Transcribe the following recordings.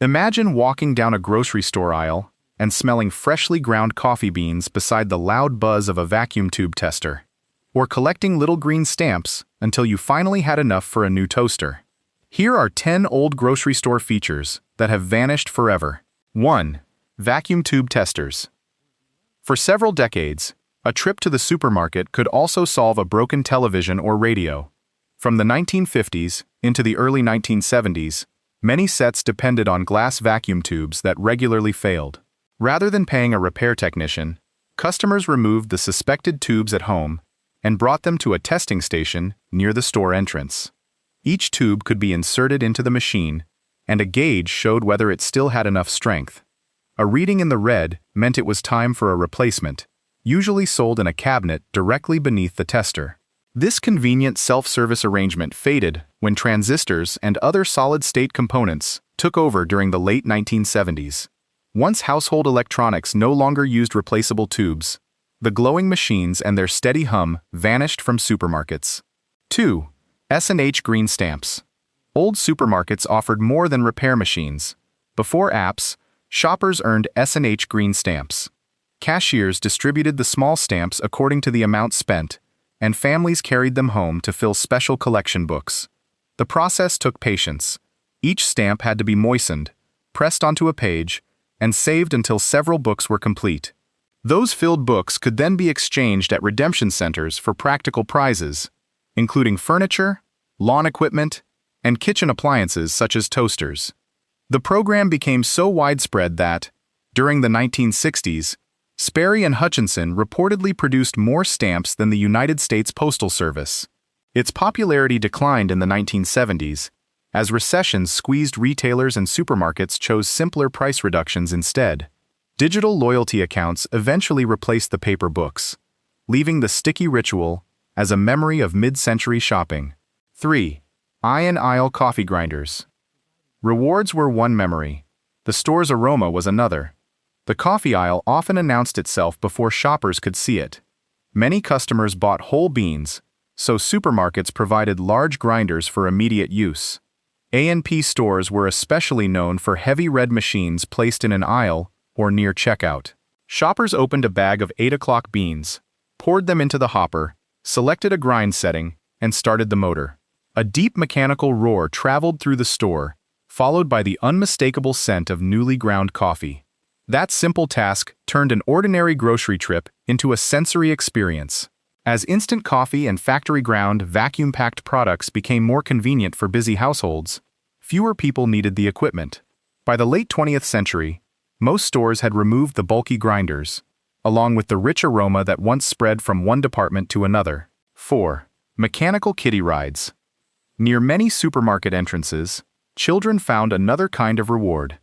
Imagine walking down a grocery store aisle and smelling freshly ground coffee beans beside the loud buzz of a vacuum tube tester, or collecting little green stamps until you finally had enough for a new toaster. Here are 10 old grocery store features that have vanished forever. 1. Vacuum tube testers. For several decades, a trip to the supermarket could also solve a broken television or radio. From the 1950s into the early 1970s, many sets depended on glass vacuum tubes that regularly failed. Rather than paying a repair technician, customers removed the suspected tubes at home and brought them to a testing station near the store entrance. Each tube could be inserted into the machine, and a gauge showed whether it still had enough strength. A reading in the red meant it was time for a replacement, usually sold in a cabinet directly beneath the tester. This convenient self-service arrangement faded when transistors and other solid-state components took over during the late 1970s. Once household electronics no longer used replaceable tubes, the glowing machines and their steady hum vanished from supermarkets. 2. S&H Green Stamps. Old supermarkets offered more than repair machines. Before apps, shoppers earned S&H Green Stamps. Cashiers distributed the small stamps according to the amount spent, and families carried them home to fill special collection books. The process took patience. Each stamp had to be moistened, pressed onto a page, and saved until several books were complete. Those filled books could then be exchanged at redemption centers for practical prizes, including furniture, lawn equipment, and kitchen appliances such as toasters. The program became so widespread that, during the 1960s, Sperry and Hutchinson reportedly produced more stamps than the United States Postal Service. Its popularity declined in the 1970s, as recessions squeezed retailers and supermarkets chose simpler price reductions instead. Digital loyalty accounts eventually replaced the paper books, leaving the sticky ritual as a memory of mid-century shopping. 3. Aisle coffee grinders. Rewards were one memory. The store's aroma was another. The coffee aisle often announced itself before shoppers could see it. Many customers bought whole beans, so supermarkets provided large grinders for immediate use. A&P stores were especially known for heavy red machines placed in an aisle or near checkout. Shoppers opened a bag of 8 o'clock beans, poured them into the hopper, selected a grind setting, and started the motor. A deep mechanical roar traveled through the store, followed by the unmistakable scent of newly ground coffee. That simple task turned an ordinary grocery trip into a sensory experience. As instant coffee and factory-ground, vacuum-packed products became more convenient for busy households, fewer people needed the equipment. By the late 20th century, most stores had removed the bulky grinders, along with the rich aroma that once spread from one department to another. 4. Mechanical kiddie rides. Near many supermarket entrances, children found another kind of reward.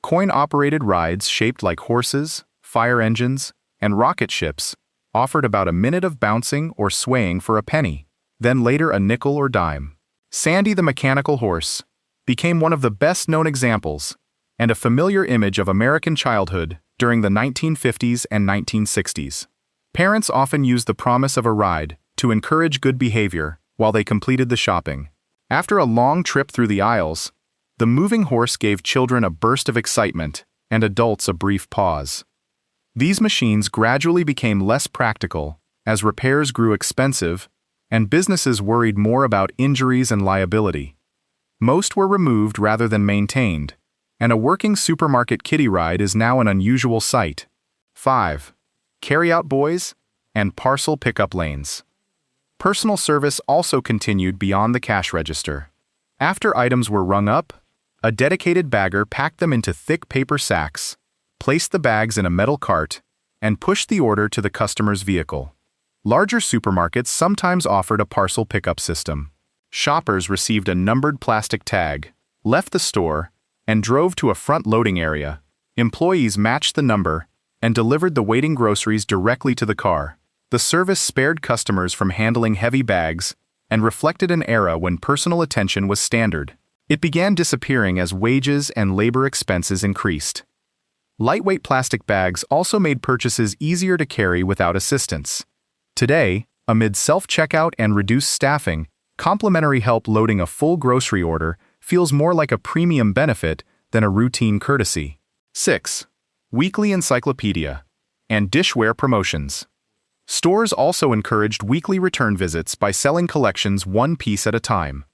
Coin-operated rides shaped like horses, fire engines, and rocket ships offered about a minute of bouncing or swaying for a penny, then later a nickel or dime. Sandy the Mechanical Horse became one of the best-known examples and a familiar image of American childhood during the 1950s and 1960s. Parents often used the promise of a ride to encourage good behavior while they completed the shopping. After a long trip through the aisles, the moving horse gave children a burst of excitement and adults a brief pause. These machines gradually became less practical as repairs grew expensive and businesses worried more about injuries and liability. Most were removed rather than maintained, and a working supermarket kiddie ride is now an unusual sight. 5. Carry-out boys and parcel pickup lanes. Personal service also continued beyond the cash register. After items were rung up, a dedicated bagger packed them into thick paper sacks, placed the bags in a metal cart, and pushed the order to the customer's vehicle. Larger supermarkets sometimes offered a parcel pickup system. Shoppers received a numbered plastic tag, left the store, and drove to a front loading area. Employees matched the number and delivered the waiting groceries directly to the car. The service spared customers from handling heavy bags and reflected an era when personal attention was standard. It began disappearing as wages and labor expenses increased. Lightweight plastic bags also made purchases easier to carry without assistance. Today, amid self-checkout and reduced staffing, complimentary help loading a full grocery order feels more like a premium benefit than a routine courtesy. 6. Weekly encyclopedia and dishware promotions. Stores also encouraged weekly return visits by selling collections one piece at a time.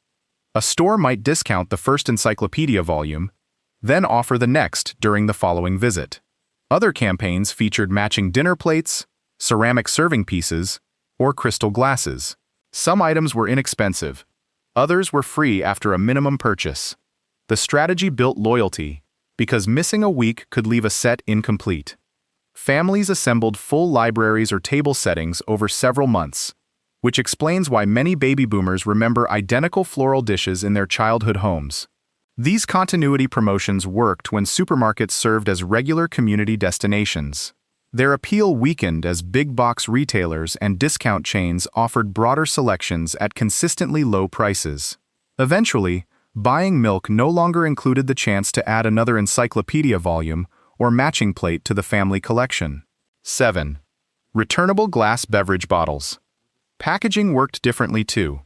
A store might discount the first encyclopedia volume, then offer the next during the following visit. Other campaigns featured matching dinner plates, ceramic serving pieces, or crystal glasses. Some items were inexpensive, others were free after a minimum purchase. The strategy built loyalty because missing a week could leave a set incomplete. Families assembled full libraries or table settings over several months, which explains why many baby boomers remember identical floral dishes in their childhood homes. These continuity promotions worked when supermarkets served as regular community destinations. Their appeal weakened as big box retailers and discount chains offered broader selections at consistently low prices. Eventually, buying milk no longer included the chance to add another encyclopedia volume or matching plate to the family collection. 7. Returnable glass beverage bottles. Packaging worked differently too.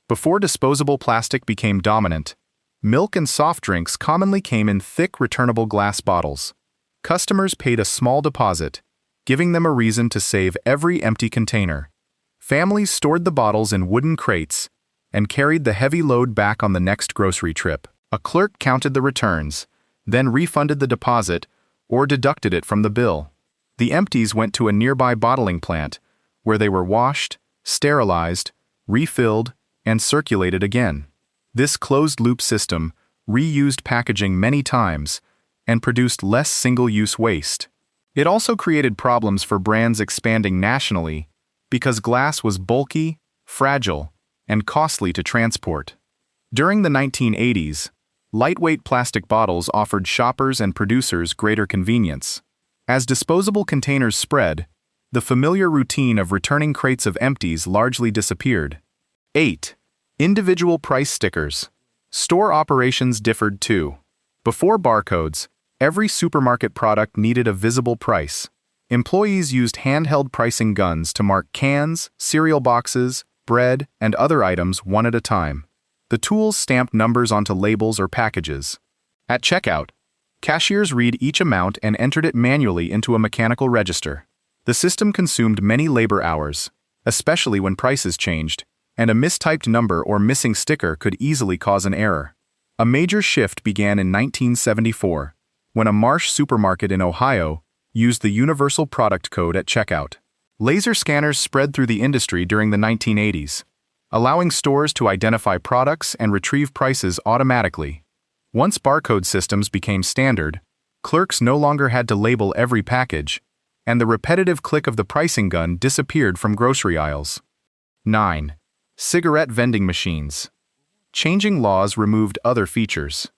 Before disposable plastic became dominant, milk and soft drinks commonly came in thick returnable glass bottles. Customers paid a small deposit, giving them a reason to save every empty container. Families stored the bottles in wooden crates and carried the heavy load back on the next grocery trip. A clerk counted the returns, then refunded the deposit or deducted it from the bill. The empties went to a nearby bottling plant, where they were washed, sterilized, refilled, and circulated again. This closed-loop system reused packaging many times and produced less single-use waste. It also created problems for brands expanding nationally because glass was bulky, fragile, and costly to transport. During the 1980s, lightweight plastic bottles offered shoppers and producers greater convenience. As disposable containers spread, the familiar routine of returning crates of empties largely disappeared. 8. Individual price stickers. Store operations differed too. Before barcodes, every supermarket product needed a visible price. Employees used handheld pricing guns to mark cans, cereal boxes, bread, and other items one at a time. The tools stamped numbers onto labels or packages. At checkout, cashiers read each amount and entered it manually into a mechanical register. The system consumed many labor hours, especially when prices changed, and a mistyped number or missing sticker could easily cause an error. A major shift began in 1974, when a Marsh supermarket in Ohio used the Universal Product Code at checkout. Laser scanners spread through the industry during the 1980s, allowing stores to identify products and retrieve prices automatically. Once barcode systems became standard, clerks no longer had to label every package, and the repetitive click of the pricing gun disappeared from grocery aisles. 9. Cigarette vending machines. Changing laws removed other features.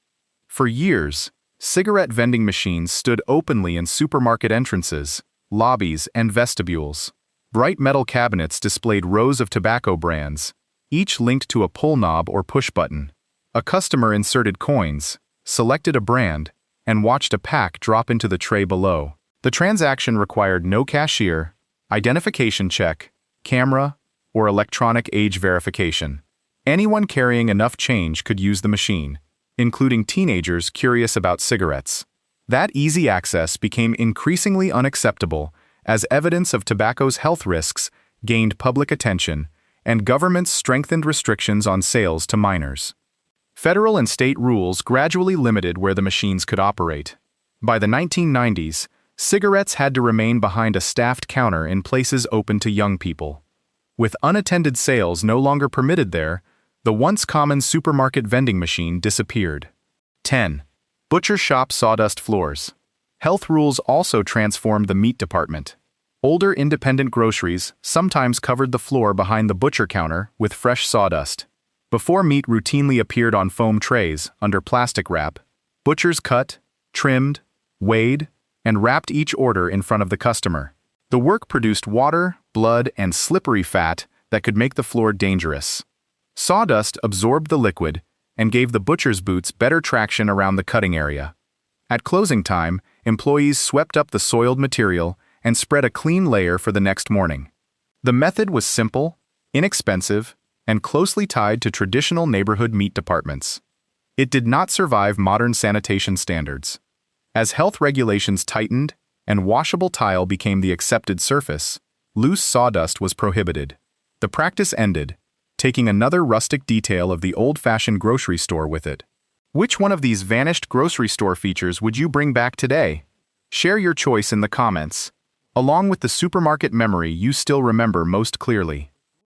For years, cigarette vending machines stood openly in supermarket entrances, lobbies, and vestibules. Bright metal cabinets displayed rows of tobacco brands, each linked to a pull knob or push button. A customer inserted coins, selected a brand, and watched a pack drop into the tray below. The transaction required no cashier, identification check, camera, or electronic age verification. Anyone carrying enough change could use the machine, including teenagers curious about cigarettes. That easy access became increasingly unacceptable as evidence of tobacco's health risks gained public attention and governments strengthened restrictions on sales to minors. Federal and state rules gradually limited where the machines could operate. By the 1990s, cigarettes had to remain behind a staffed counter in places open to young people. With unattended sales no longer permitted there, the once common supermarket vending machine disappeared. 10. Butcher shop sawdust floors. Health rules also transformed the meat department. Older independent groceries sometimes covered the floor behind the butcher counter with fresh sawdust. Before meat routinely appeared on foam trays under plastic wrap, butchers cut, trimmed, weighed, and wrapped each order in front of the customer. The work produced water, blood, and slippery fat that could make the floor dangerous. Sawdust absorbed the liquid and gave the butcher's boots better traction around the cutting area. At closing time, employees swept up the soiled material and spread a clean layer for the next morning. The method was simple, inexpensive, and closely tied to traditional neighborhood meat departments. It did not survive modern sanitation standards. As health regulations tightened and washable tile became the accepted surface, loose sawdust was prohibited. The practice ended, taking another rustic detail of the old-fashioned grocery store with it. Which one of these vanished grocery store features would you bring back today? Share your choice in the comments, along with the supermarket memory you still remember most clearly.